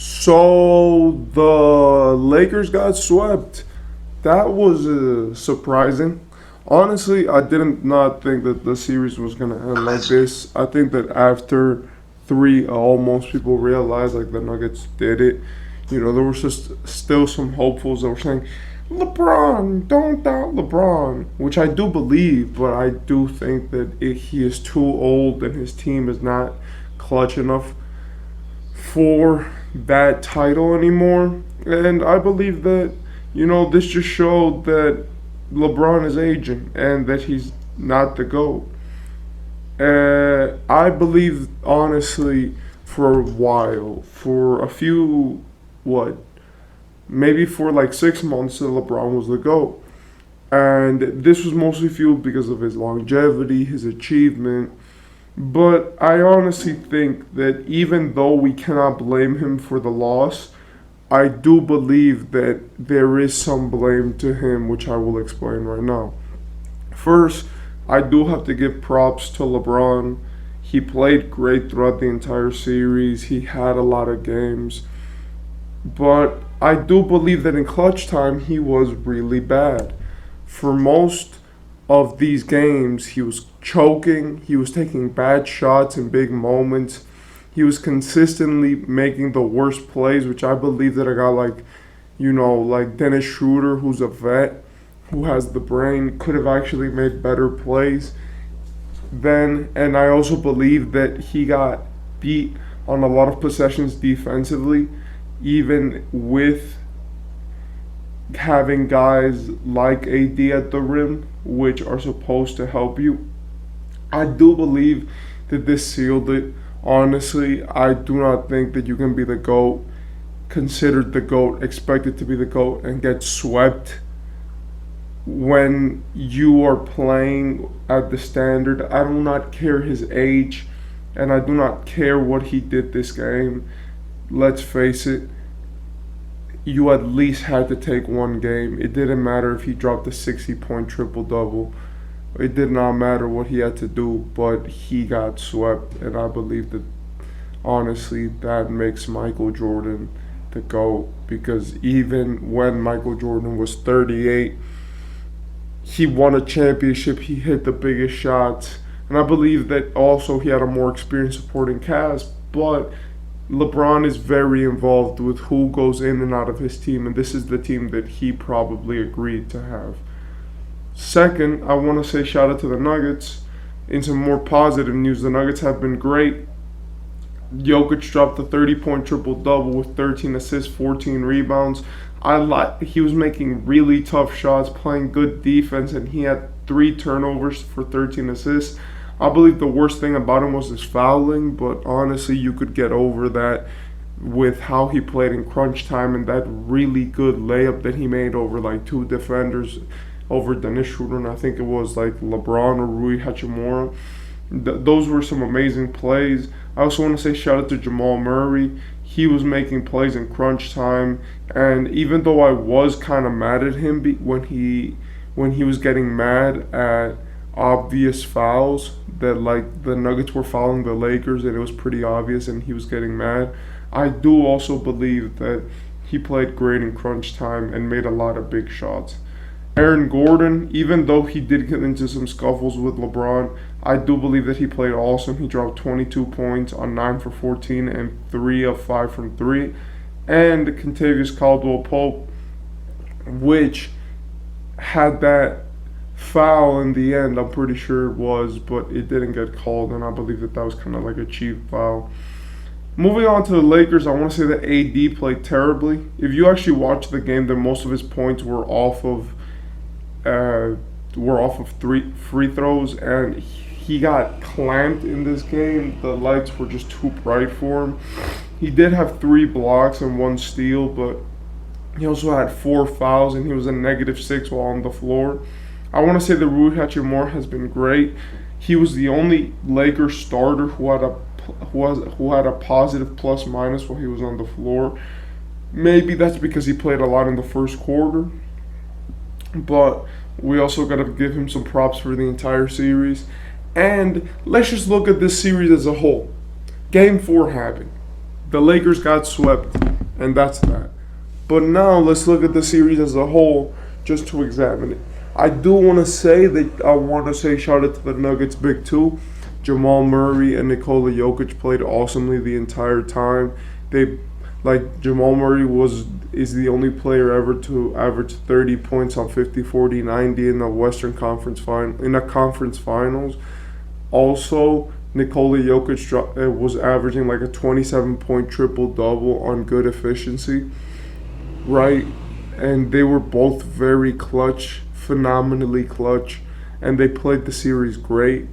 So the Lakers got swept. That was surprising. Honestly, I didn't not think that the series was gonna end like this. I think that after three, almost people realized like the Nuggets did it. There was just still some hopefuls that were saying, "LeBron, don't doubt LeBron," which I do believe, but I do think that he is too old and his team is not clutch enough for that title anymore. And I believe that, this just showed that LeBron is aging and that he's not the GOAT. I believe, honestly, for a while, for a few, what, maybe for like 6 months, that LeBron was the GOAT. And this was mostly fueled because of his longevity, his achievement, but I honestly think that even though we cannot blame him for the loss, I do believe that there is some blame to him, which I will explain right now. First, I do have to give props to LeBron. He played great throughout the entire series, he had a lot of games, but I do believe that in clutch time, he was really bad. For most of these games, he was choking, he was taking bad shots in big moments. He was consistently making the worst plays, which I believe that a guy like, like Dennis Schroeder, who's a vet, who has the brain, could have actually made better plays then. And I also believe that he got beat on a lot of possessions defensively, even with having guys like AD at the rim, which are supposed to help you. I do believe that this sealed it. Honestly, I do not think that you can be the GOAT, considered the GOAT, expected to be the GOAT, and get swept when you are playing at the standard. I do not care his age, and I do not care what he did this game. Let's face it, you at least had to take one game. It didn't matter if he dropped a 60-point triple double. It did not matter what he had to do, but he got swept. And I believe that, honestly, that makes Michael Jordan the GOAT. Because even when Michael Jordan was 38, he won a championship. He hit the biggest shots. And I believe that also he had a more experienced supporting cast. But LeBron is very involved with who goes in and out of his team, and this is the team that he probably agreed to have. Second, I want to say shout out to the Nuggets. In some more positive news, the Nuggets have been great. Jokic dropped a 30-point triple-double with 13 assists, 14 rebounds. He was making really tough shots, playing good defense, and he had 3 turnovers for 13 assists. I believe the worst thing about him was his fouling, but honestly, you could get over that with how he played in crunch time and that really good layup that he made over like 2 defenders, over Dennis Schroeder, and I think it was like LeBron or Rui Hachimura. Those were some amazing plays. I also want to say shout out to Jamal Murray. He was making plays in crunch time, and even though I was kind of mad at him when he was getting mad at obvious fouls, that like the Nuggets were fouling the Lakers and it was pretty obvious and he was getting mad, I do also believe that he played great in crunch time and made a lot of big shots. Aaron Gordon, even though he did get into some scuffles with LeBron, I do believe that he played awesome. He dropped 22 points on 9 for 14 and 3 of 5 from 3. And Kentavious Caldwell-Pope, which had that foul in the end, I'm pretty sure it was, but it didn't get called, and I believe that was kind of like a cheap foul. Moving on to the Lakers, I want to say that AD played terribly. If you actually watch the game, then most of his points were off of 3 free throws, and he got clamped in this game. The lights were just too bright for him. He did have 3 blocks and 1 steal, but he also had 4 fouls, and he was a -6 while on the floor. I want to say that Rui Hachimura has been great. He was the only Lakers starter who had a positive plus minus while he was on the floor. Maybe that's because he played a lot in the first quarter, but we also got to give him some props for the entire series. And let's just look at this series as a whole. Game 4 happened. The Lakers got swept, and that's that. But now let's look at the series as a whole, just to examine it. I do want to say that I want to say shout out to the Nuggets big two. Jamal Murray and Nikola Jokic played awesomely the entire time. They Jamal Murray is the only player ever to average 30 points on 50, 40, 90 in the Western Conference in the conference finals. Also, Nikola Jokic was averaging like a 27-point triple-double on good efficiency, right? And they were both very clutch, phenomenally clutch, and they played the series great.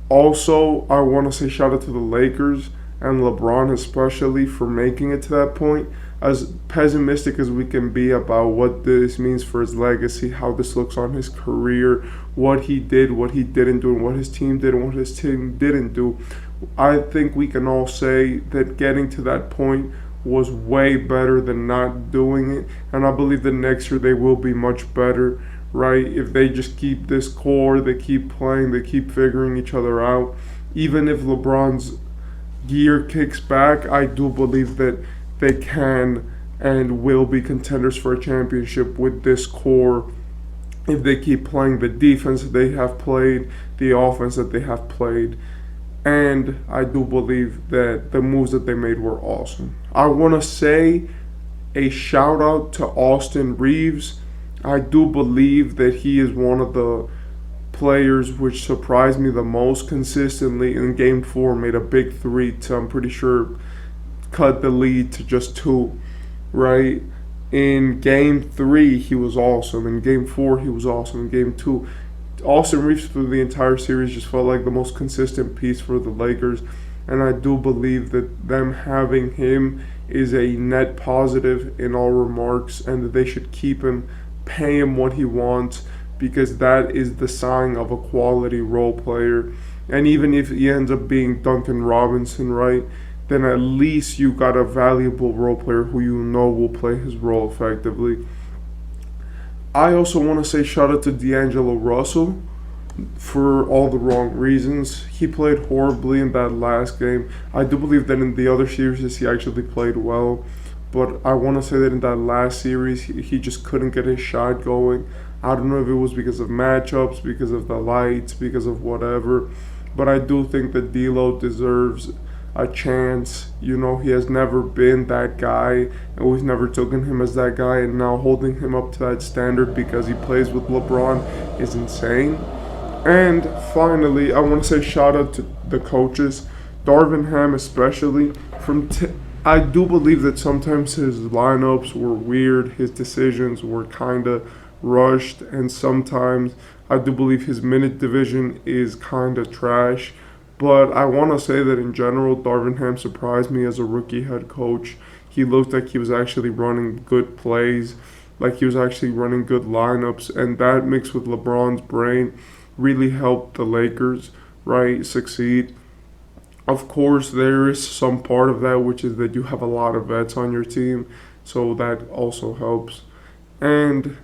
Also, I want to say shout out to the Lakers and LeBron especially for making it to that point. As pessimistic as we can be about what this means for his legacy, how this looks on his career, what he did, what he didn't do, and what his team did and what his team didn't do, I think we can all say that getting to that point was way better than not doing it. And I believe that next year they will be much better, right? If they just keep this core, they keep playing, they keep figuring each other out. Even if LeBron's gear kicks back, I do believe that they can and will be contenders for a championship with this core if they keep playing the defense that they have played, the offense that they have played. And I do believe that the moves that they made were awesome. I want to say a shout out to Austin Reeves. I do believe that he is one of the players which surprised me the most consistently. In game 4 made a big three to, I'm pretty sure, cut the lead to just 2, right? In game 3 he was awesome. In game 4 he was awesome. In game 2, Austin Reeves through the entire series just felt like the most consistent piece for the Lakers, and I do believe that them having him is a net positive in all remarks, and that they should keep him, pay him what he wants, because that is the sign of a quality role player. And even if he ends up being Duncan Robinson, right, then at least you got a valuable role player who you know will play his role effectively. I also want to say shout out to D'Angelo Russell for all the wrong reasons. He played horribly in that last game. I do believe that in the other series he actually played well, but I want to say that in that last series he just couldn't get his shot going. I don't know if it was because of matchups, because of the lights, because of whatever, but I do think that D'Lo deserves a chance. You know, he has never been that guy, and we've never taken him as that guy, and now holding him up to that standard because he plays with LeBron is insane. And finally, I want to say shout out to the coaches, Darvin Ham especially. I do believe that sometimes his lineups were weird, his decisions were kind of rushed, and sometimes I do believe his minute division is kind of trash. But I want to say that in general, Darvin Ham surprised me as a rookie head coach. He looked like he was actually running good plays, like he was actually running good lineups, and that mixed with LeBron's brain really helped the Lakers, right, succeed. Of course, there is some part of that which is that you have a lot of vets on your team, so that also helps. And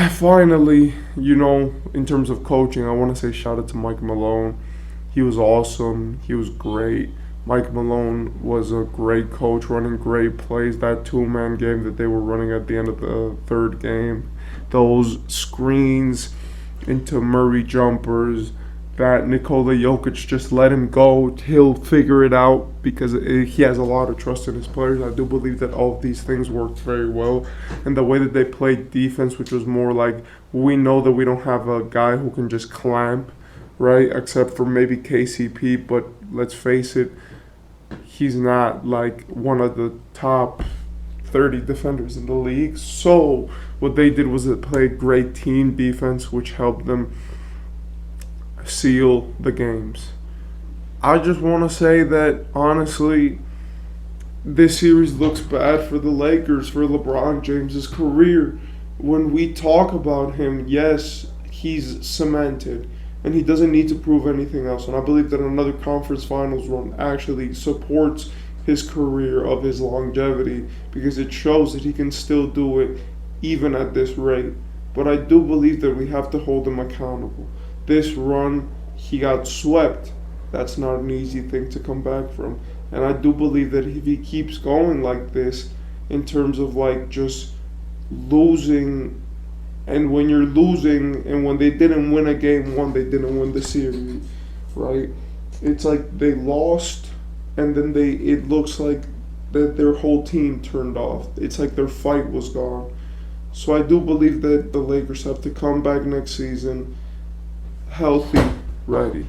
finally, you know, in terms of coaching, I want to say shout out to Mike Malone. He was awesome. He was great. Mike Malone was a great coach, running great plays. That two-man game that they were running at the end of the third game, those screens into Murray jumpers, that Nikola Jokic just let him go. He'll figure it out because he has a lot of trust in his players. I do believe that all of these things worked very well. And the way that they played defense, which was more like, we know that we don't have a guy who can just clamp, right, except for maybe KCP, but let's face it, he's not like one of the top 30 defenders in the league. So what they did was they played great team defense, which helped them seal the games. I just want to say that honestly, this series looks bad for the Lakers, for LeBron James's career. When we talk about him, yes, he's cemented and he doesn't need to prove anything else. And I believe that another conference finals run actually supports his career of his longevity because it shows that he can still do it even at this rate. But I do believe that we have to hold him accountable. This run, he got swept. That's not an easy thing to come back from. And I do believe that if he keeps going like this, in terms of like just losing, and when you're losing, and when they didn't win a game one, they didn't win the series, right? It's like they lost, and then it looks like that their whole team turned off. It's like their fight was gone. So I do believe that the Lakers have to come back next season healthy, ready.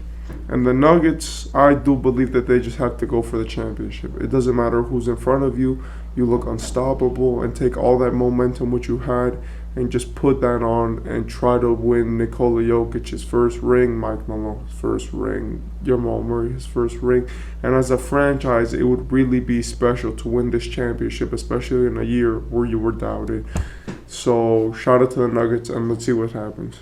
And the Nuggets, I do believe that they just have to go for the championship. It doesn't matter who's in front of you. You look unstoppable and take all that momentum which you had and just put that on and try to win Nikola Jokic's first ring, Mike Malone's first ring, Jamal Murray his first ring. And as a franchise, it would really be special to win this championship, especially in a year where you were doubted. So shout out to the Nuggets, and let's see what happens.